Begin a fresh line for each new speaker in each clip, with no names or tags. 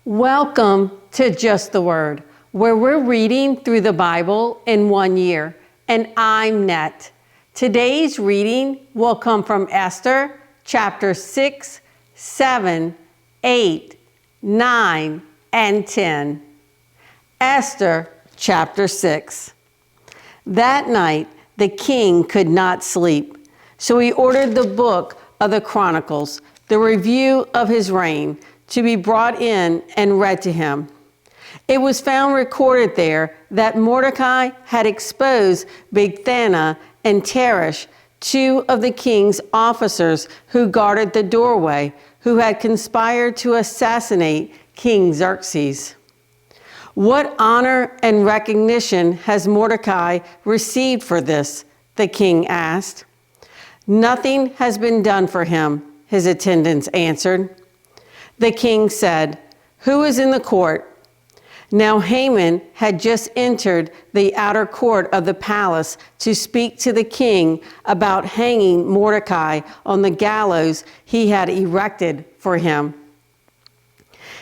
Welcome to Just the Word, where we're reading through the Bible in 1 year. And I'm Net. Today's reading will come from Esther chapter 6, 7, 8, 9, and 10. Esther chapter 6. That night, the king could not sleep, so he ordered the book of the Chronicles, the review of his reign, to be brought in and read to him. It was found recorded there that Mordecai had exposed Bigthana and Teresh, two of the king's officers who guarded the doorway, who had conspired to assassinate King Xerxes. What honor and recognition has Mordecai received for this? The king asked. Nothing has been done for him, his attendants answered. The king said, "Who is in the court?" Now Haman had just entered the outer court of the palace to speak to the king about hanging Mordecai on the gallows he had erected for him.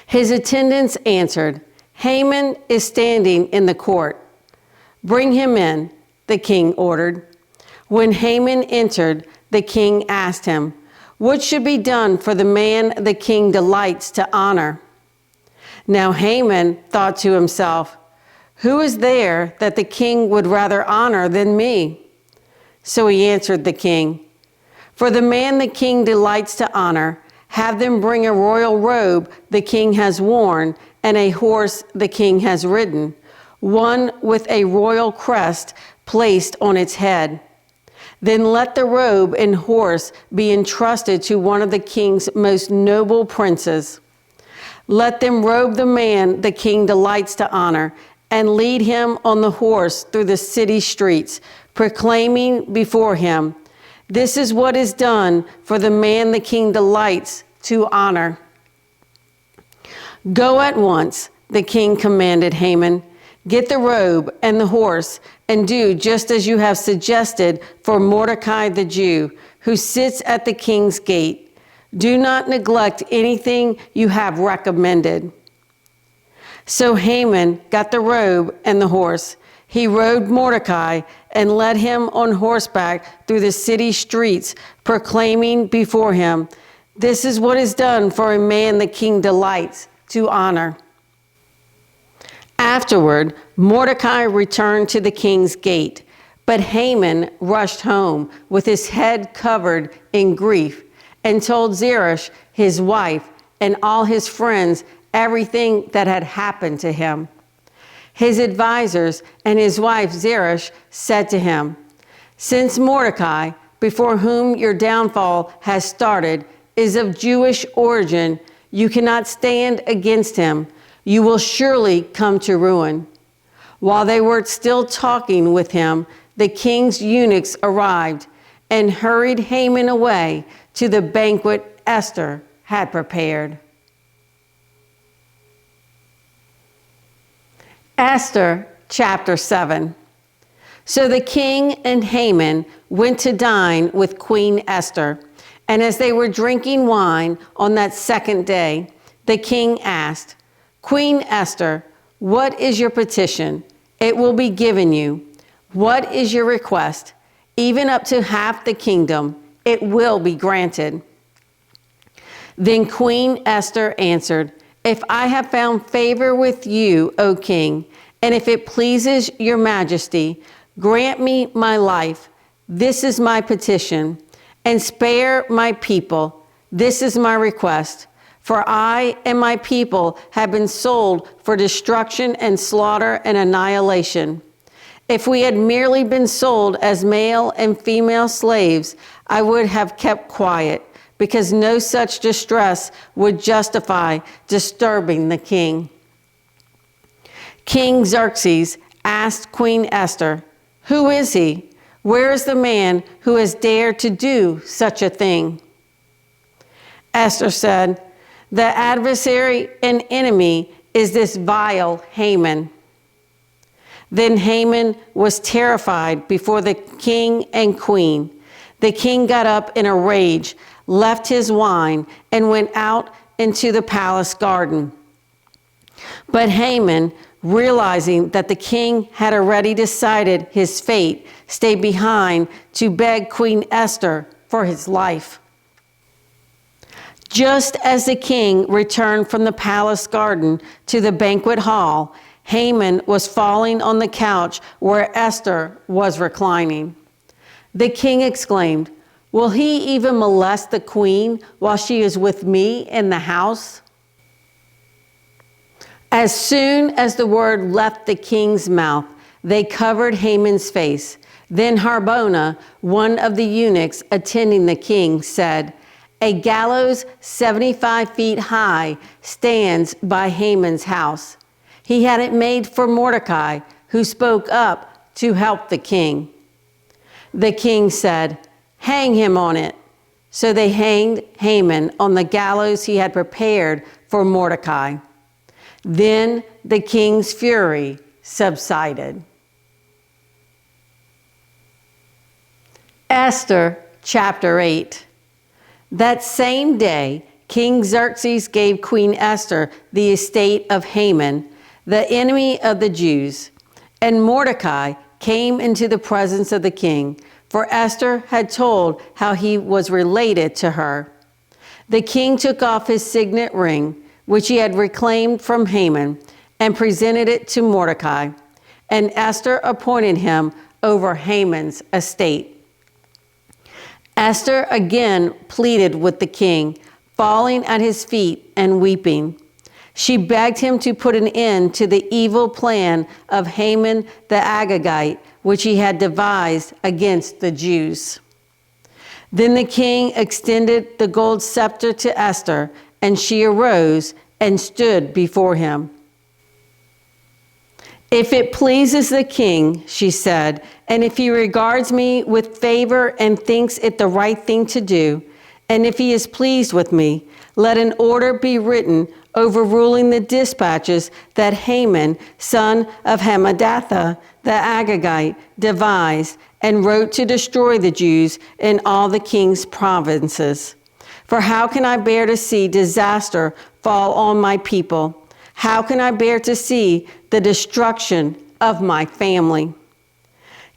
His attendants answered, "Haman is standing in the court." "Bring him in," the king ordered. When Haman entered, the king asked him, "What should be done for the man the king delights to honor?" Now Haman thought to himself, "Who is there that the king would rather honor than me?" So he answered the king, "For the man the king delights to honor, have them bring a royal robe the king has worn and a horse the king has ridden, one with a royal crest placed on its head. Then let the robe and horse be entrusted to one of the king's most noble princes. Let them robe the man the king delights to honor and lead him on the horse through the city streets, proclaiming before him, 'This is what is done for the man the king delights to honor.'" "Go at once," the king commanded Haman. "Get the robe and the horse, and do just as you have suggested for Mordecai the Jew, who sits at the king's gate. Do not neglect anything you have recommended." So Haman got the robe and the horse. He rode Mordecai and led him on horseback through the city streets, proclaiming before him, "This is what is done for a man the king delights to honor." Afterward, Mordecai returned to the king's gate, but Haman rushed home with his head covered in grief and told Zeresh, his wife, and all his friends everything that had happened to him. His advisors and his wife Zeresh said to him, "Since Mordecai, before whom your downfall has started, is of Jewish origin, you cannot stand against him. You will surely come to ruin." While they were still talking with him, the king's eunuchs arrived and hurried Haman away to the banquet Esther had prepared. Esther chapter 7. So the king and Haman went to dine with Queen Esther, and as they were drinking wine on that second day, the king asked, "Queen Esther, what is your petition? It will be given you. What is your request? Even up to half the kingdom, it will be granted." Then Queen Esther answered, "If I have found favor with you, O king, and if it pleases your majesty, grant me my life. This is my petition. And spare my people. This is my request. For I and my people have been sold for destruction and slaughter and annihilation. If we had merely been sold as male and female slaves, I would have kept quiet, because no such distress would justify disturbing the king." King Xerxes asked Queen Esther, "Who is he? Where is the man who has dared to do such a thing?" Esther said, "The adversary and enemy is this vile Haman." Then Haman was terrified before the king and queen. The king got up in a rage, left his wine, and went out into the palace garden. But Haman, realizing that the king had already decided his fate, stayed behind to beg Queen Esther for his life. Just as the king returned from the palace garden to the banquet hall, Haman was falling on the couch where Esther was reclining. The king exclaimed, "Will he even molest the queen while she is with me in the house?" As soon as the word left the king's mouth, they covered Haman's face. Then Harbona, one of the eunuchs attending the king, said, "A gallows 75 feet high stands by Haman's house. He had it made for Mordecai, who spoke up to help the king." The king said, "Hang him on it." So they hanged Haman on the gallows he had prepared for Mordecai. Then the king's fury subsided. Esther chapter 8. That same day, King Xerxes gave Queen Esther the estate of Haman, the enemy of the Jews. And Mordecai came into the presence of the king, for Esther had told how he was related to her. The king took off his signet ring, which he had reclaimed from Haman, and presented it to Mordecai. And Esther appointed him over Haman's estate. Esther again pleaded with the king, falling at his feet and weeping. She begged him to put an end to the evil plan of Haman the Agagite, which he had devised against the Jews. Then the king extended the gold scepter to Esther, and she arose and stood before him. "If it pleases the king," she said, "and if he regards me with favor and thinks it the right thing to do, and if he is pleased with me, let an order be written overruling the dispatches that Haman, son of Hammedatha, the Agagite, devised and wrote to destroy the Jews in all the king's provinces. For how can I bear to see disaster fall on my people? How can I bear to see the destruction of my family?"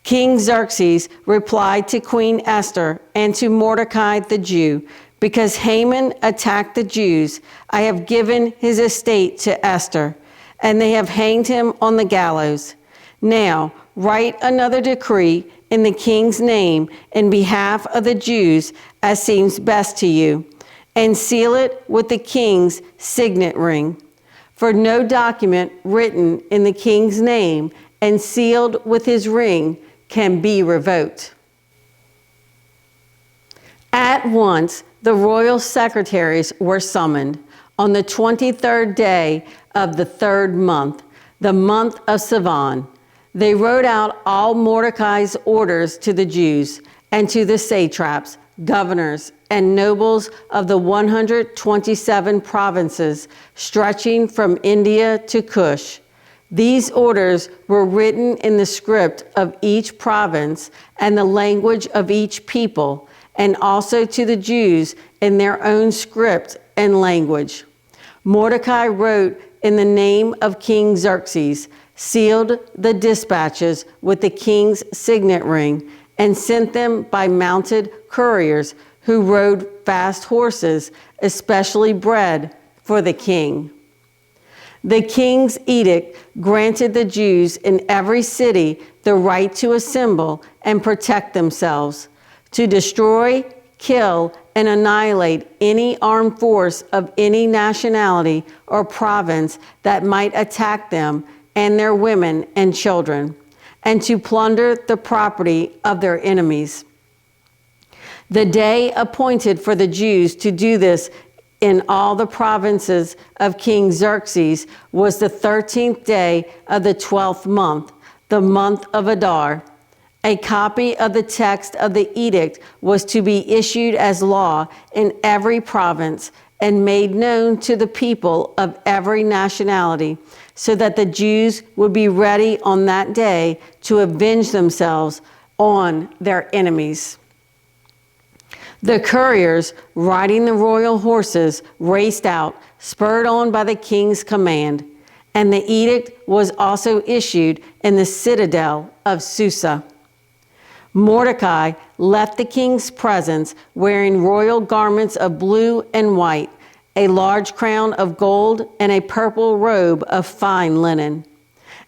King Xerxes replied to Queen Esther and to Mordecai the Jew, "Because Haman attacked the Jews, I have given his estate to Esther, and they have hanged him on the gallows. Now write another decree in the king's name in behalf of the Jews as seems best to you, and seal it with the king's signet ring. For no document written in the king's name and sealed with his ring can be revoked." At once, the royal secretaries were summoned on the 23rd day of the 3rd month, the month of Sivan. They wrote out all Mordecai's orders to the Jews and to the satraps, governors, and nobles of the 127 provinces stretching from India to Cush. These orders were written in the script of each province and the language of each people, and also to the Jews in their own script and language. Mordecai wrote in the name of King Xerxes, sealed the dispatches with the king's signet ring, and sent them by mounted couriers who rode fast horses, especially bred for the king. The king's edict granted the Jews in every city the right to assemble and protect themselves, to destroy, kill, and annihilate any armed force of any nationality or province that might attack them and their women and children, and to plunder the property of their enemies. The day appointed for the Jews to do this in all the provinces of King Xerxes was the 13th day of the 12th month, the month of Adar. A copy of the text of the edict was to be issued as law in every province and made known to the people of every nationality, so that the Jews would be ready on that day to avenge themselves on their enemies. The couriers, riding the royal horses, raced out, spurred on by the king's command. and the edict was also issued in the citadel of Susa. Mordecai left the king's presence wearing royal garments of blue and white, a large crown of gold, and a purple robe of fine linen.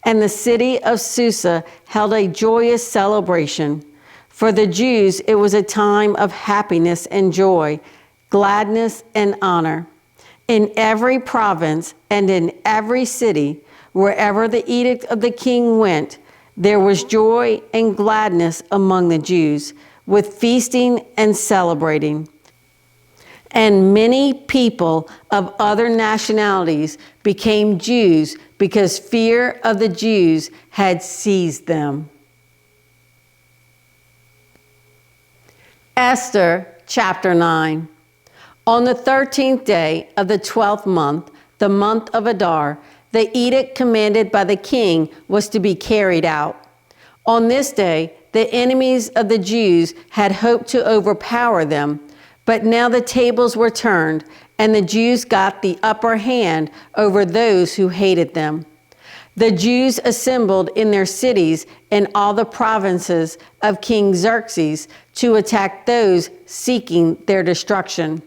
And the city of Susa held a joyous celebration. For the Jews, it was a time of happiness and joy, gladness and honor. In every province and in every city, wherever the edict of the king went, there was joy and gladness among the Jews, with feasting and celebrating. And many people of other nationalities became Jews because fear of the Jews had seized them. Esther chapter 9. On the 13th day of the 12th month, the month of Adar, the edict commanded by the king was to be carried out. On this day, the enemies of the Jews had hoped to overpower them, but now the tables were turned, and the Jews got the upper hand over those who hated them. The Jews assembled in their cities in all the provinces of King Xerxes to attack those seeking their destruction.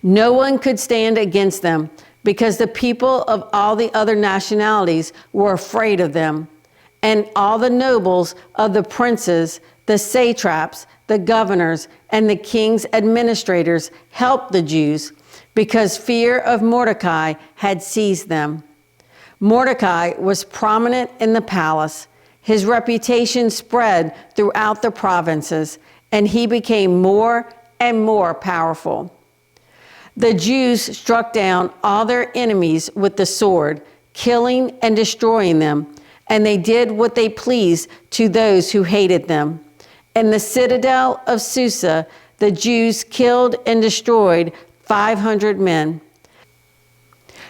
No one could stand against them, because the people of all the other nationalities were afraid of them. And all the nobles of the princes, the satraps, the governors, and the king's administrators helped the Jews, because fear of Mordecai had seized them. Mordecai was prominent in the palace. His reputation spread throughout the provinces, and he became more and more powerful. The Jews struck down all their enemies with the sword, killing and destroying them, and they did what they pleased to those who hated them. In the citadel of Susa, the Jews killed and destroyed 500 men.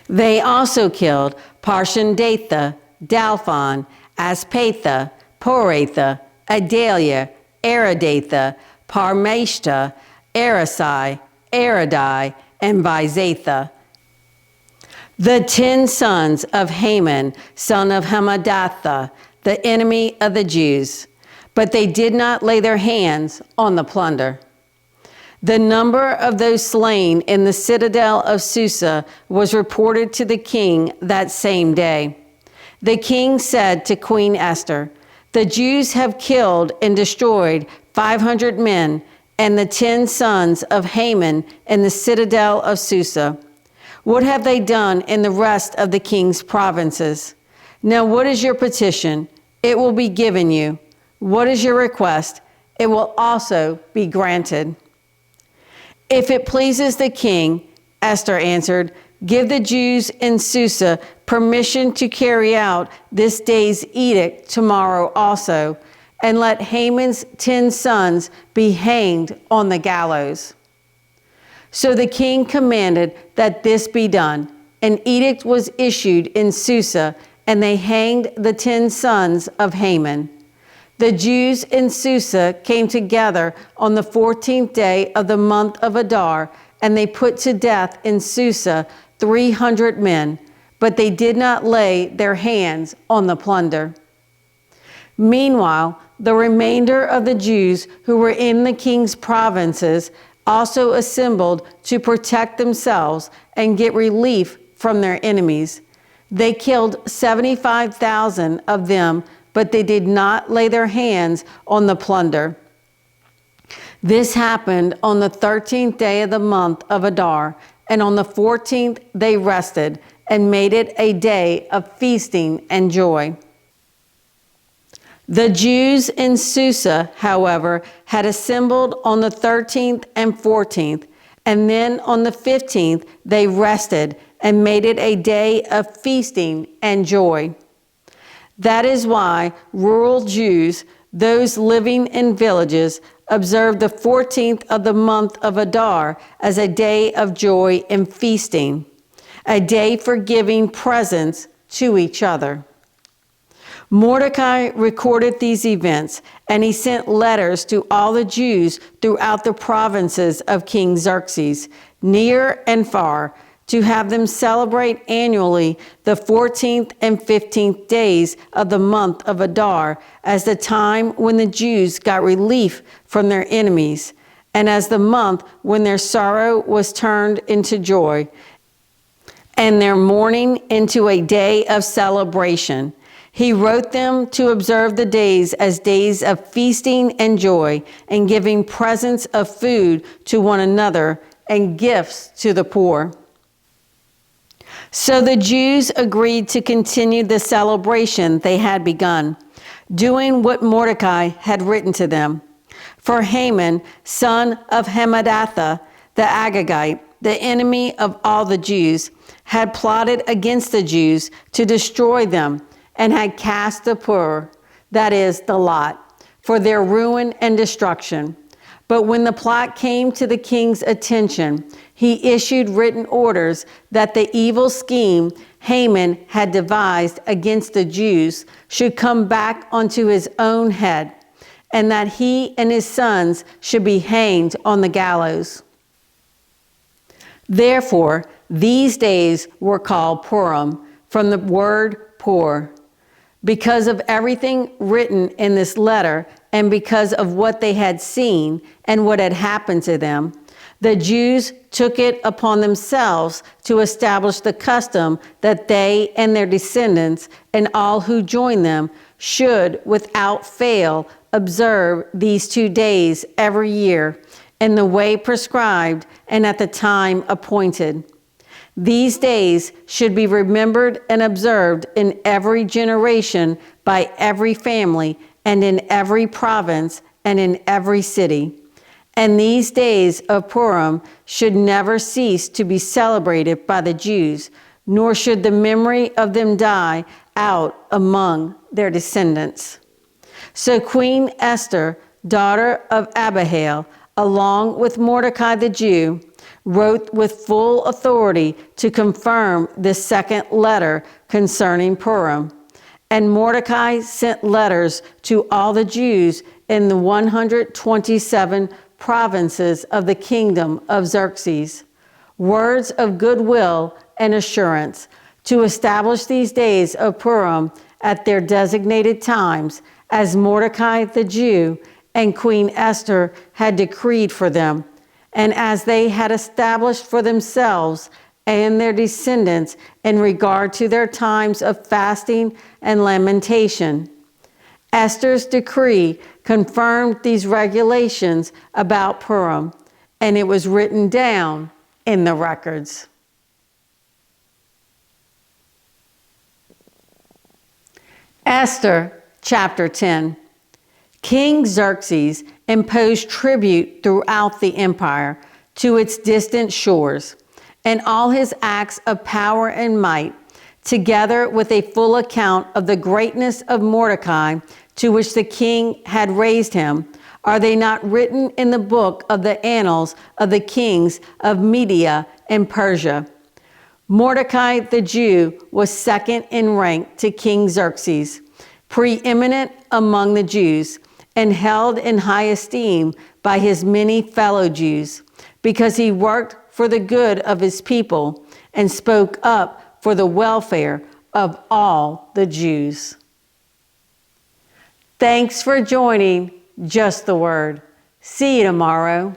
They also killed Parshandatha, Dalphon, Aspatha, Poratha, Adalia, Aridatha, Parmashta, Arasai, Aradai, and Vizatha. The 10 sons of Haman, son of Hammedatha, the enemy of the Jews. But they did not lay their hands on the plunder. The number of those slain in the citadel of Susa was reported to the king that same day. The king said to Queen Esther, "The Jews have killed and destroyed 500 men and the 10 sons of Haman in the citadel of Susa. What have they done in the rest of the king's provinces? Now what is your petition? It will be given you. What is your request? It will also be granted." "If it pleases the king," Esther answered, "give the Jews in Susa permission to carry out this day's edict tomorrow also, and let Haman's 10 sons be hanged on the gallows." So the king commanded that this be done. An edict was issued in Susa, and they hanged the 10 sons of Haman. The Jews in Susa came together on the 14th day of the month of Adar, and they put to death in Susa 300 men, but they did not lay their hands on the plunder. Meanwhile, the remainder of the Jews who were in the king's provinces also assembled to protect themselves and get relief from their enemies. They killed 75,000 of them, but they did not lay their hands on the plunder. This happened on the 13th day of the month of Adar, and on the 14th they rested and made it a day of feasting and joy. The Jews in Susa, however, had assembled on the 13th and 14th, and then on the 15th they rested and made it a day of feasting and joy. That is why rural Jews, those living in villages, observed the 14th of the month of Adar as a day of joy and feasting, a day for giving presents to each other. Mordecai recorded these events, and he sent letters to all the Jews throughout the provinces of King Xerxes, near and far, to have them celebrate annually the 14th and 15th days of the month of Adar as the time when the Jews got relief from their enemies, and as the month when their sorrow was turned into joy, and their mourning into a day of celebration. He wrote them to observe the days as days of feasting and joy, and giving presents of food to one another and gifts to the poor. So the Jews agreed to continue the celebration they had begun, doing what Mordecai had written to them. For Haman, son of Hammedatha, the Agagite, the enemy of all the Jews, had plotted against the Jews to destroy them, and had cast the pur, that is, the lot, for their ruin and destruction. But when the plot came to the king's attention, he issued written orders that the evil scheme Haman had devised against the Jews should come back onto his own head, and that he and his sons should be hanged on the gallows. Therefore, these days were called Purim, from the word pur. Because of everything written in this letter, and because of what they had seen and what had happened to them, the Jews took it upon themselves to establish the custom that they and their descendants and all who join them should, without fail, observe these 2 days every year in the way prescribed and at the time appointed. These days should be remembered and observed in every generation by every family and in every province and in every city. And these days of Purim should never cease to be celebrated by the Jews, nor should the memory of them die out among their descendants. So Queen Esther, daughter of Abihail, along with Mordecai the Jew, wrote with full authority to confirm this second letter concerning Purim. And Mordecai sent letters to all the Jews in the 127 provinces of the kingdom of Xerxes, words of goodwill and assurance, to establish these days of Purim at their designated times, as Mordecai the Jew and Queen Esther had decreed for them, and as they had established for themselves and their descendants in regard to their times of fasting and lamentation. Esther's decree confirmed these regulations about Purim, and it was written down in the records. Esther chapter 10. King Xerxes imposed tribute throughout the empire to its distant shores, and all his acts of power and might, together with a full account of the greatness of Mordecai, to which the king had raised him, are they not written in the book of the annals of the kings of Media and Persia? Mordecai the Jew was second in rank to King Xerxes, preeminent among the Jews, and held in high esteem by his many fellow Jews, because he worked for the good of his people and spoke up for the welfare of all the Jews. Thanks for joining Just the Word. See you tomorrow.